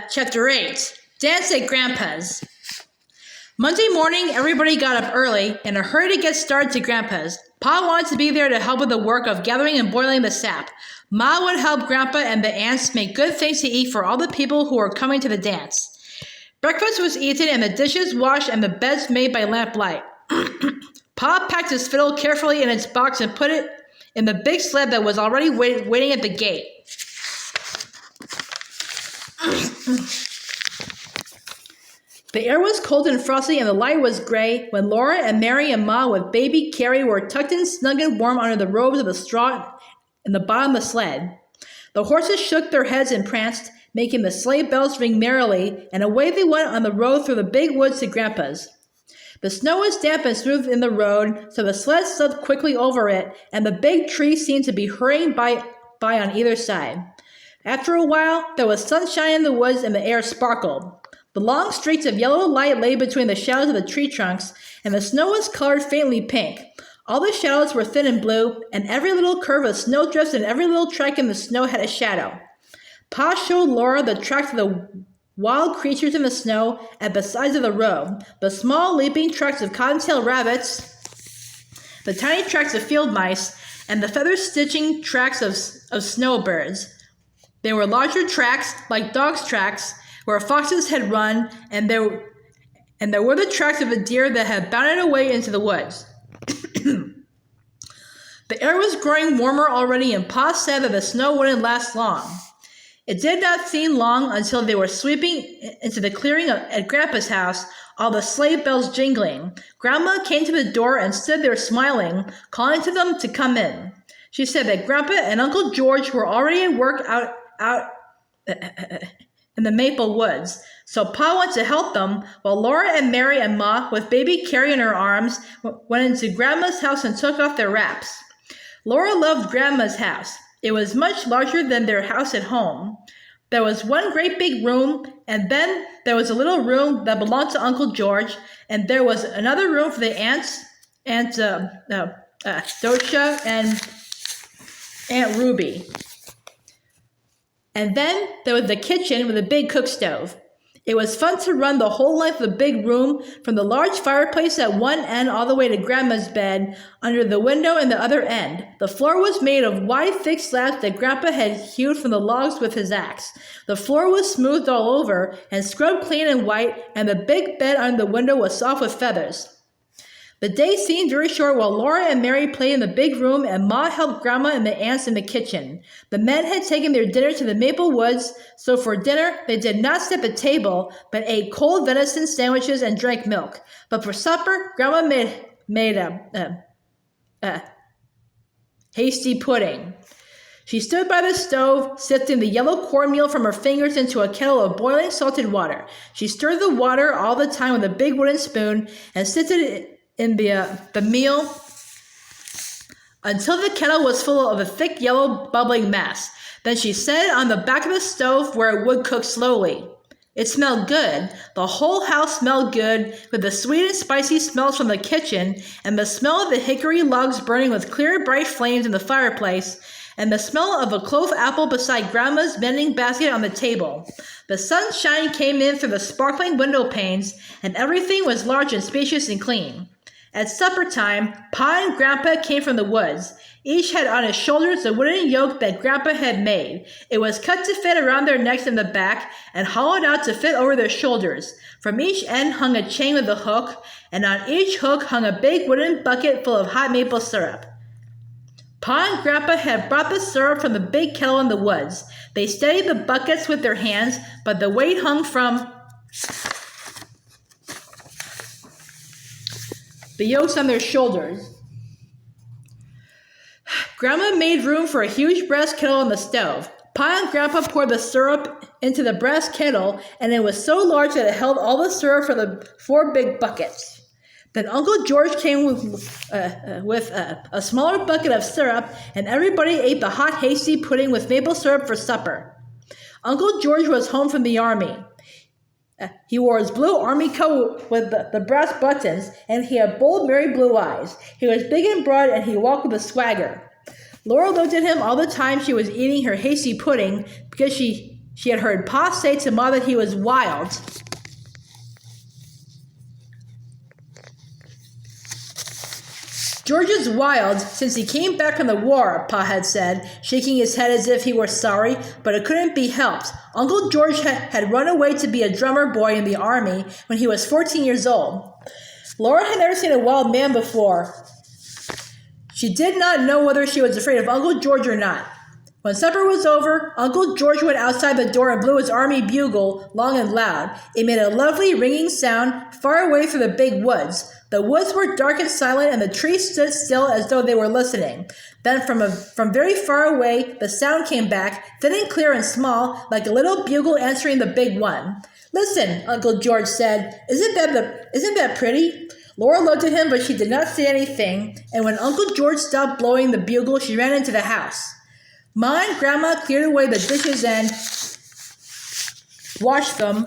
Chapter 8. Dance at Grandpa's. Monday morning, everybody got up early in a hurry to get started to Grandpa's. Pa wanted to be there to help with the work of gathering and boiling the sap. Ma would help Grandpa and the aunts make good things to eat for all the people who were coming to the dance. Breakfast was eaten and the dishes washed and the beds made by lamplight. Pa packed his fiddle carefully in its box and put it in the big sled that was already waiting at the gate. The air was cold and frosty and the light was gray when Laura and Mary and Ma with Baby Carrie were tucked in snug and warm under the robes of the straw in the bottom of the sled. The horses shook their heads and pranced, making the sleigh bells ring merrily, and away they went on the road through the big woods to Grandpa's. The snow was damp and smooth in the road, so the sled slipped quickly over it, and the big trees seemed to be hurrying by on either side. After a while, there was sunshine in the woods and the air sparkled. The long streaks of yellow light lay between the shadows of the tree trunks, and the snow was colored faintly pink. All the shadows were thin and blue, and every little curve of snowdrifts and every little track in the snow had a shadow. Pa showed Laura the tracks of the wild creatures in the snow at the sides of the road, the small leaping tracks of cottontail rabbits, the tiny tracks of field mice, and the feather-stitching tracks of snowbirds. There were larger tracks, like dogs' tracks, where foxes had run, and there were the tracks of a deer that had bounded away into the woods. The air was growing warmer already, and Pa said that the snow wouldn't last long. It did not seem long until they were sweeping into the clearing at Grandpa's house, all the sleigh bells jingling. Grandma came to the door and stood there smiling, calling to them to come in. She said that Grandpa and Uncle George were already at work out in the maple woods, so Pa went to help them, while Laura and Mary and Ma, with Baby Carrie in her arms, went into Grandma's house and took off their wraps. Laura loved Grandma's house. It was much larger than their house at home. There was one great big room, and then there was a little room that belonged to Uncle George, and there was another room for the aunts, Aunt Dosha and Aunt Ruby. And then there was the kitchen with a big cook stove. It was fun to run the whole length of the big room, from the large fireplace at one end all the way to Grandma's bed, under the window in the other end. The floor was made of wide, thick slabs that Grandpa had hewed from the logs with his axe. The floor was smoothed all over and scrubbed clean and white, and the big bed under the window was soft with feathers. The day seemed very short while Laura and Mary played in the big room and Ma helped Grandma and the aunts in the kitchen. The men had taken their dinner to the maple woods, so for dinner they did not sit at the table, but ate cold venison sandwiches and drank milk. But for supper, Grandma made a hasty pudding. She stood by the stove, sifting the yellow cornmeal from her fingers into a kettle of boiling salted water. She stirred the water all the time with a big wooden spoon and sifted it in the meal until the kettle was full of a thick yellow bubbling mass. Then she set it on the back of the stove where it would cook slowly. It smelled good. The whole house smelled good, with the sweet and spicy smells from the kitchen, and the smell of the hickory logs burning with clear, bright flames in the fireplace, and the smell of a clove apple beside Grandma's mending basket on the table. The sunshine came in through the sparkling window panes, and everything was large and spacious and clean. At supper time, Pa and Grandpa came from the woods. Each had on his shoulders a wooden yoke that Grandpa had made. It was cut to fit around their necks in the back and hollowed out to fit over their shoulders. From each end hung a chain with a hook, and on each hook hung a big wooden bucket full of hot maple syrup. Pa and Grandpa had brought the syrup from the big kettle in the woods. They steadied the buckets with their hands, but the weight hung from the yokes on their shoulders. Grandma made room for a huge brass kettle on the stove. Pa and Grandpa poured the syrup into the brass kettle, and it was so large that it held all the syrup for the 4 big buckets. Then Uncle George came with a smaller bucket of syrup, and everybody ate the hot hasty pudding with maple syrup for supper. Uncle George was home from the army. He wore his blue army coat with the brass buttons, and he had bold, merry blue eyes. He was big and broad, and he walked with a swagger. Laura looked at him all the time she was eating her hasty pudding, because she She had heard Pa say to Ma that he was wild. George is wild since he came back from the war, Pa had said, shaking his head as if he were sorry, but it couldn't be helped. Uncle George had run away to be a drummer boy in the army when he was 14 years old. Laura had never seen a wild man before. She did not know whether she was afraid of Uncle George or not. When supper was over, Uncle George went outside the door and blew his army bugle long and loud. It made a lovely ringing sound far away through the big woods. The woods were dark and silent, and the trees stood still as though they were listening. Then from very far away, the sound came back, thin and clear and small, like a little bugle answering the big one. "Listen," Uncle George said. Isn't that pretty?" Laura looked at him, but she did not say anything, and when Uncle George stopped blowing the bugle, she ran into the house. Ma and Grandma cleared away the dishes and washed them,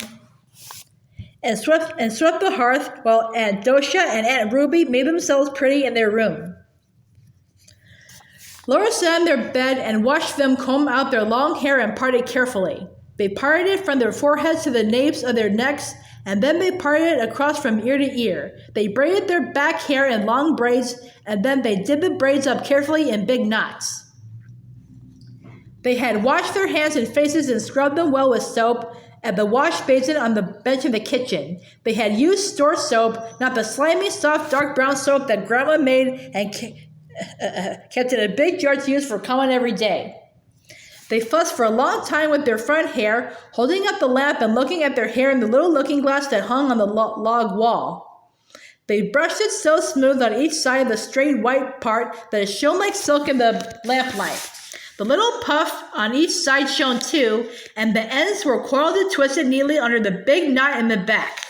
and swept the hearth, while Aunt Dosha and Aunt Ruby made themselves pretty in their room. Laura sat on their bed and watched them comb out their long hair and part it carefully. They parted it from their foreheads to the napes of their necks, and then they parted it across from ear to ear. They braided their back hair in long braids, and then they did the braids up carefully in big knots. They had washed their hands and faces and scrubbed them well with soap at the wash basin on the bench in the kitchen. They had used store soap, not the slimy, soft, dark brown soap that Grandma made and kept in a big jar to use for common every day. They fussed for a long time with their front hair, holding up the lamp and looking at their hair in the little looking glass that hung on the log wall. They brushed it so smooth on each side of the straight white part that it shone like silk in the lamplight. The little puff on each side shone too, and the ends were coiled and twisted neatly under the big knot in the back.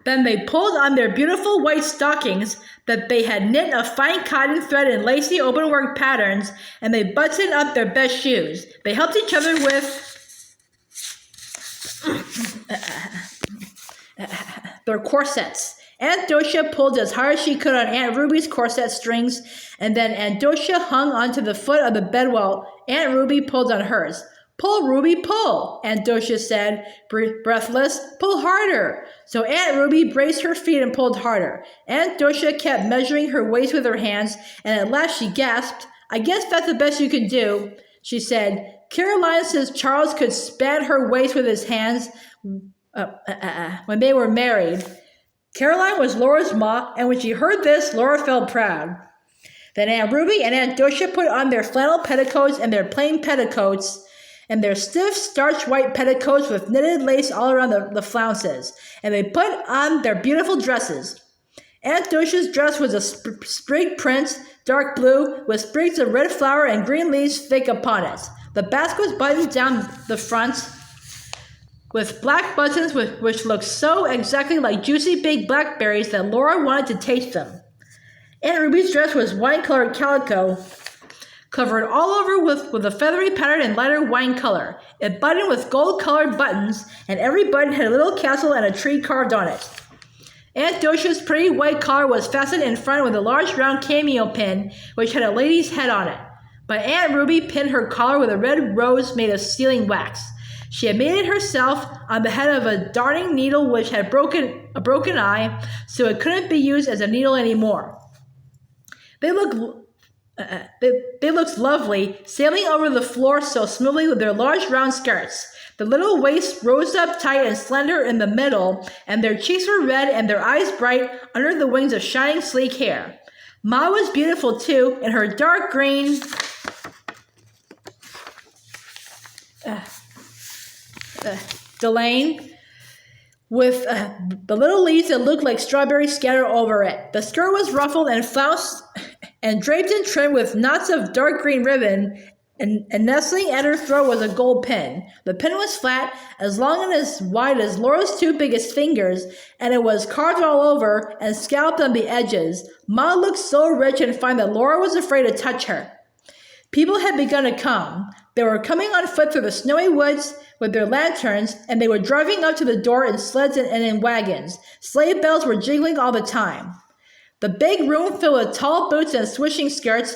Then they pulled on their beautiful white stockings that they had knit of fine cotton thread in lacy openwork patterns, and they buttoned up their best shoes. They helped each other with their corsets. Aunt Dosha pulled as hard as she could on Aunt Ruby's corset strings, and then Aunt Dosha hung onto the foot of the bed while Aunt Ruby pulled on hers. "Pull, Ruby, pull," Aunt Dosha said, breathless. "Pull harder." So Aunt Ruby braced her feet and pulled harder. Aunt Dosha kept measuring her waist with her hands, and at last she gasped. "I guess that's the best you can do," she said. "Caroline says Charles could span her waist with his hands when they were married." Caroline was Laura's ma, and when she heard this, Laura felt proud. Then Aunt Ruby and Aunt Dosha put on their flannel petticoats and their plain petticoats, and their stiff, starched white petticoats with knitted lace all around the flounces, and they put on their beautiful dresses. Aunt Dosha's dress was a sprig print, dark blue, with sprigs of red flower and green leaves thick upon it. The basque was buttoned down the front with black buttons which looked so exactly like juicy big blackberries that Laura wanted to taste them. Aunt Ruby's dress was wine-colored calico, covered all over with a feathery pattern in lighter wine color. It buttoned with gold-colored buttons, and every button had a little castle and a tree carved on it. Aunt Dosha's pretty white collar was fastened in front with a large round cameo pin, which had a lady's head on it. But Aunt Ruby pinned her collar with a red rose made of sealing wax. She had made it herself on the head of a darning needle which had a broken eye, so it couldn't be used as a needle anymore. They looked lovely, sailing over the floor so smoothly with their large round skirts. The little waists rose up tight and slender in the middle, and their cheeks were red and their eyes bright under the wings of shining sleek hair. Ma was beautiful too, in her dark green delaine, with the little leaves that looked like strawberries scattered over it. The skirt was ruffled and flounced and draped and trimmed with knots of dark green ribbon, and nestling at her throat was a gold pin. The pin was flat, as long and as wide as Laura's two biggest fingers, and it was carved all over and scalloped on the edges. Ma looked so rich and fine that Laura was afraid to touch her. People had begun to come. They were coming on foot through the snowy woods with their lanterns, and they were driving up to the door in sleds and in wagons. Sleigh bells were jingling all the time. The big room filled with tall boots and swishing skirts,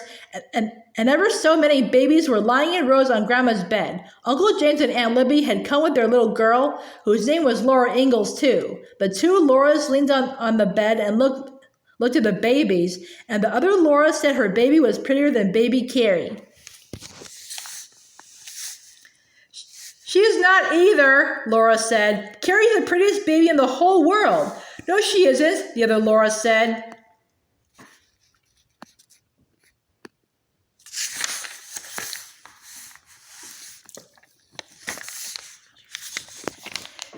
and ever so many babies were lying in rows on Grandma's bed. Uncle James and Aunt Libby had come with their little girl, whose name was Laura Ingalls, too. The two Lauras leaned on the bed and looked at the babies, and the other Laura said her baby was prettier than Baby Carrie. "She's not either," Laura said. "Carrie's the prettiest baby in the whole world." "No, she isn't," the other Laura said.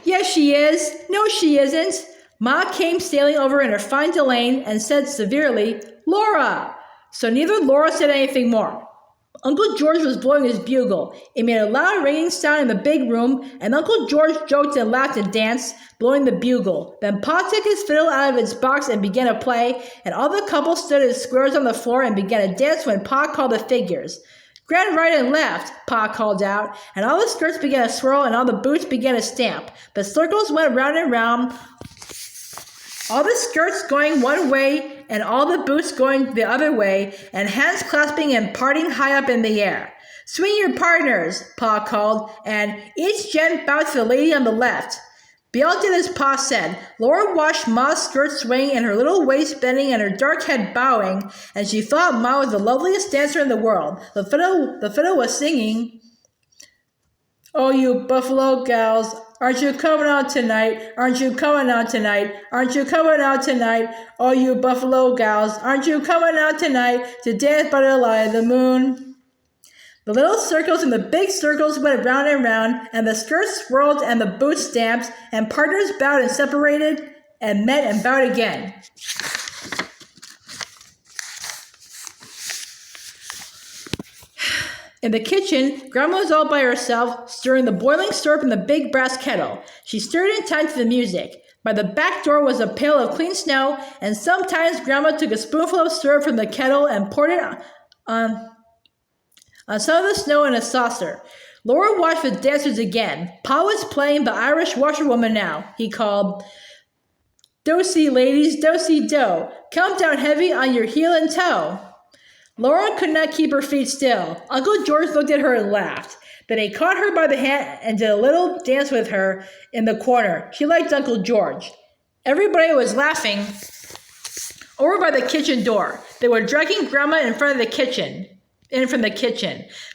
"Yes, she is." "No, she isn't." Ma came sailing over in her fine Delane and said severely, "Laura!" So neither Laura said anything more. Uncle George was blowing his bugle. It made a loud ringing sound in the big room, and Uncle George joked and laughed and danced, blowing the bugle. Then Pa took his fiddle out of its box and began to play, and all the couple stood as squares on the floor and began to dance when Pa called the figures. "Grand right and left," Pa called out, and all the skirts began to swirl and all the boots began to stamp. The circles went round and round, all the skirts going one way and all the boots going the other way, and hands clasping and parting high up in the air. "Swing your partners," Pa called, and each gent bowed to the lady on the left. They all did as Pa said. Laura watched Ma's skirt swing and her little waist bending and her dark head bowing, and she thought Ma was the loveliest dancer in the world. The fiddle was singing, "Oh, you buffalo gals, aren't you coming out tonight? Aren't you coming out tonight? Aren't you coming out tonight? Oh, you buffalo gals, aren't you coming out tonight to dance by the light of the moon?" The little circles and the big circles went round and round, and the skirts swirled and the boots stamped, and partners bowed and separated and met and bowed again. In the kitchen, Grandma was all by herself, stirring the boiling syrup in the big brass kettle. She stirred in time to the music. By the back door was a pail of clean snow, and sometimes Grandma took a spoonful of syrup from the kettle and poured it on some of the snow in a saucer. Laura watched the dancers again. Pa was playing the Irish washerwoman now. He called, "Do-si, ladies, do-si, do. Come down heavy on your heel and toe." Laura could not keep her feet still. Uncle George looked at her and laughed. Then he caught her by the hand and did a little dance with her in the corner. She liked Uncle George. Everybody was laughing over by the kitchen door. They were dragging Grandma in from the kitchen.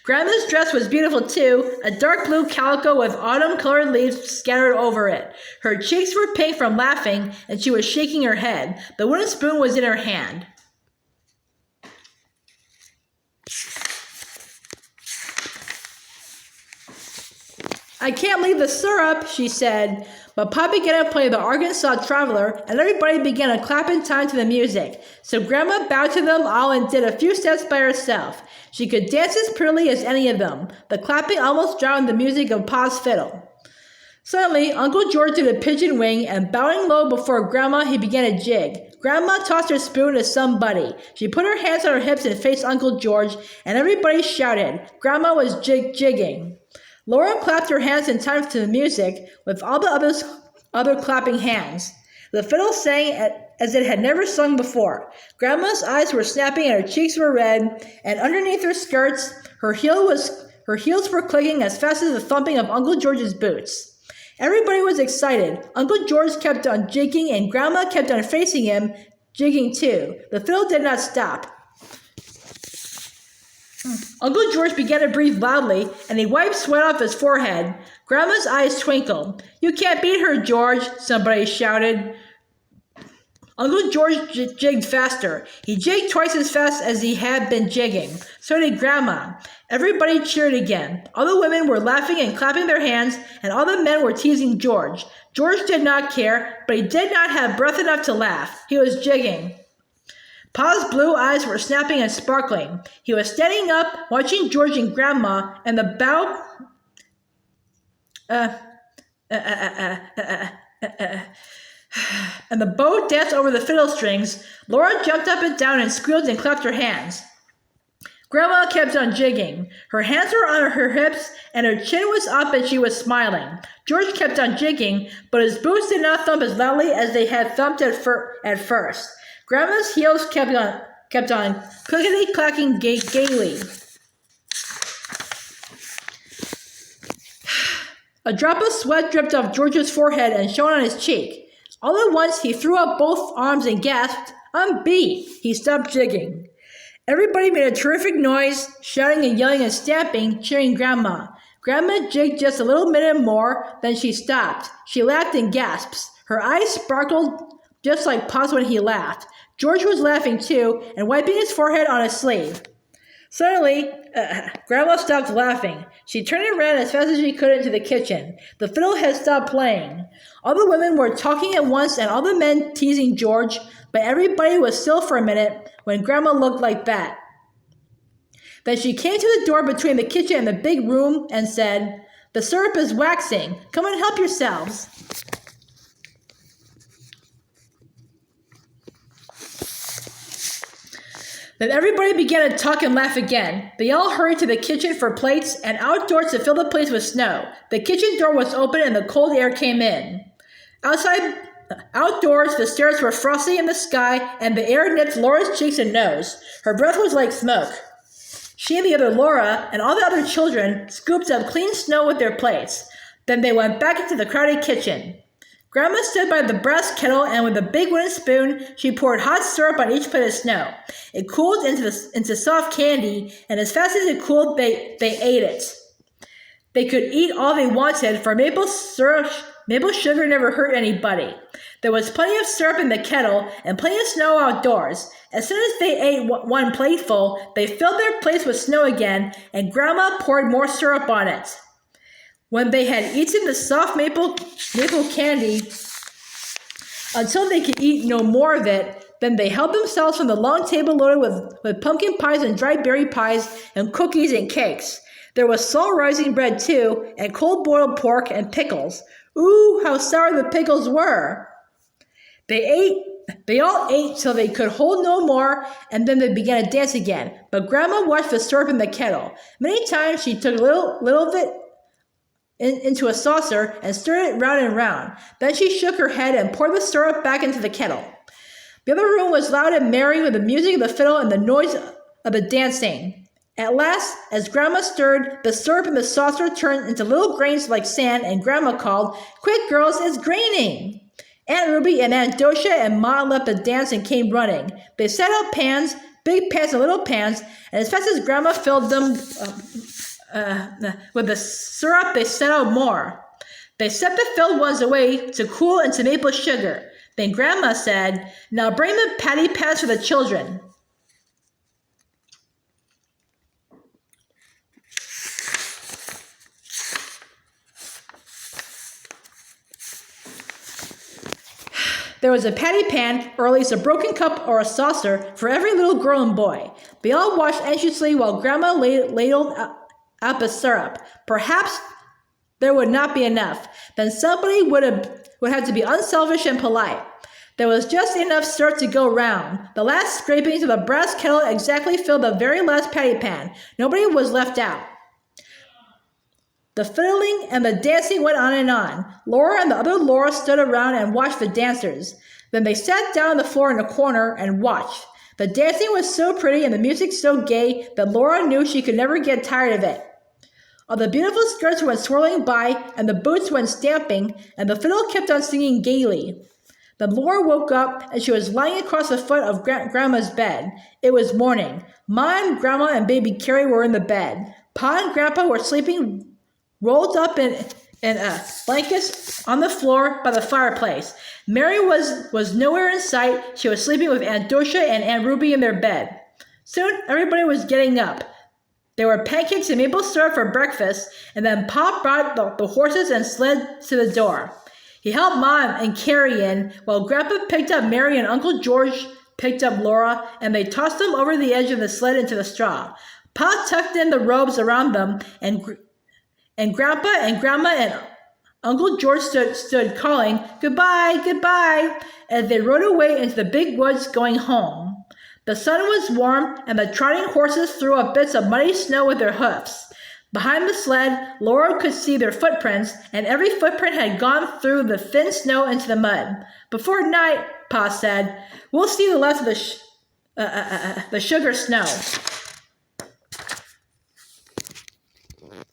Grandma's dress was beautiful too, a dark blue calico with autumn-colored leaves scattered over it. Her cheeks were pink from laughing, and she was shaking her head. The wooden spoon was in her hand. "I can't leave the syrup," she said. But Pa began to play the Arkansas Traveler, and everybody began to clap in time to the music. So Grandma bowed to them all and did a few steps by herself. She could dance as prettily as any of them. The clapping almost drowned the music of Pa's fiddle. Suddenly, Uncle George did a pigeon wing, and bowing low before Grandma, he began to jig. Grandma tossed her spoon to somebody. She put her hands on her hips and faced Uncle George, and everybody shouted. Grandma was jigging. Laura clapped her hands in time to the music, with all the other clapping hands. The fiddle sang as it had never sung before. Grandma's eyes were snapping and her cheeks were red, and underneath her skirts, her heels were clicking as fast as the thumping of Uncle George's boots. Everybody was excited. Uncle George kept on jigging, and Grandma kept on facing him, jigging too. The fiddle did not stop. Uncle George began to breathe loudly, and he wiped sweat off his forehead. Grandma's eyes twinkled. "You can't beat her, George," somebody shouted. Uncle George jigged faster. He jigged twice as fast as he had been jigging. So did Grandma. Everybody cheered again. All the women were laughing and clapping their hands, and all the men were teasing George. George did not care, but he did not have breath enough to laugh. He was jigging. Pa's blue eyes were snapping and sparkling. He was standing up, watching George and Grandma, and the bow... and the bow danced over the fiddle strings. Laura jumped up and down and squealed and clapped her hands. Grandma kept on jigging. Her hands were on her hips, and her chin was up, and she was smiling. George kept on jigging, but his boots did not thump as loudly as they had thumped at first. Grandma's heels kept on clickety-clacking gaily. A drop of sweat dripped off George's forehead and shone on his cheek. All at once, he threw up both arms and gasped, "I'm beat!" He stopped jigging. Everybody made a terrific noise, shouting and yelling and stamping, cheering Grandma. Grandma jigged just a little minute more, then she stopped. She laughed in gasps. Her eyes sparkled just like Pa's when he laughed. George was laughing too, and wiping his forehead on his sleeve. Suddenly, Grandma stopped laughing. She turned and ran as fast as she could into the kitchen. The fiddle had stopped playing. All the women were talking at once and all the men teasing George, but everybody was still for a minute when Grandma looked like that. Then she came to the door between the kitchen and the big room and said, "The syrup is waxing. Come and help yourselves." Then everybody began to talk and laugh again. They all hurried to the kitchen for plates and outdoors to fill the place with snow. The kitchen door was open and the cold air came in. Outdoors, the stairs were frosty in the sky and the air nipped Laura's cheeks and nose. Her breath was like smoke. She and the other Laura and all the other children scooped up clean snow with their plates. Then they went back into the crowded kitchen. Grandma stood by the brass kettle, and with a big wooden spoon, she poured hot syrup on each plate of snow. It cooled into soft candy, and as fast as it cooled, they ate it. They could eat all they wanted, for maple sugar never hurt anybody. There was plenty of syrup in the kettle, and plenty of snow outdoors. As soon as they ate one plateful, they filled their plates with snow again, and Grandma poured more syrup on it. When they had eaten the soft maple candy until they could eat no more of it, then they helped themselves from the long table loaded with pumpkin pies and dried berry pies and cookies and cakes. There was salt rising bread too, and cold boiled pork and pickles. Ooh, how sour the pickles were! They all ate till they could hold no more, and then they began to dance again. But Grandma watched the syrup in the kettle. Many times she took a little of it into a saucer and stirred it round and round. Then she shook her head and poured the syrup back into the kettle. The other room was loud and merry with the music of the fiddle and the noise of the dancing. At last, as Grandma stirred, the syrup in the saucer turned into little grains like sand, and Grandma called, "Quick, girls, it's graining!" Aunt Ruby and Aunt Dosha and Ma left the dance and came running. They set out pans, big pans and little pans, and as fast as Grandma filled them with the syrup, they set out more. They set the filled ones away to cool into maple sugar. Then Grandma said, "Now bring the patty pans for the children." There was a patty pan, or at least a broken cup or a saucer, for every little girl and boy. They all watched anxiously while Grandma ladled out the syrup. Perhaps there would not be enough. Then somebody would have to be unselfish and polite. There was just enough syrup to go round. The last scrapings of the brass kettle exactly filled the very last patty pan. Nobody was left out. The fiddling and the dancing went on and on. Laura and the other Laura stood around and watched the dancers. Then they sat down on the floor in a corner and watched. The dancing was so pretty and the music so gay that Laura knew she could never get tired of it. All the beautiful skirts went swirling by, and the boots went stamping, and the fiddle kept on singing gaily. Then Laura woke up, and she was lying across the foot of Grandma's bed. It was morning. Ma and Grandma and Baby Carrie were in the bed. Pa and Grandpa were sleeping rolled up in blankets on the floor by the fireplace. Mary was nowhere in sight. She was sleeping with Aunt Dosha and Aunt Ruby in their bed. Soon, everybody was getting up. There were pancakes and maple syrup for breakfast, and then Pop brought the horses and sled to the door. He helped Mom and Carrie in, while Grandpa picked up Mary and Uncle George picked up Laura, and they tossed them over the edge of the sled into the straw. Pa tucked in the robes around them, and Grandpa and Grandma and Uncle George stood calling, "Goodbye, goodbye," as they rode away into the big woods going home. The sun was warm, and the trotting horses threw up bits of muddy snow with their hoofs. Behind the sled, Laura could see their footprints, and every footprint had gone through the thin snow into the mud. Before night, Pa said, we'll see the last of the sugar snow.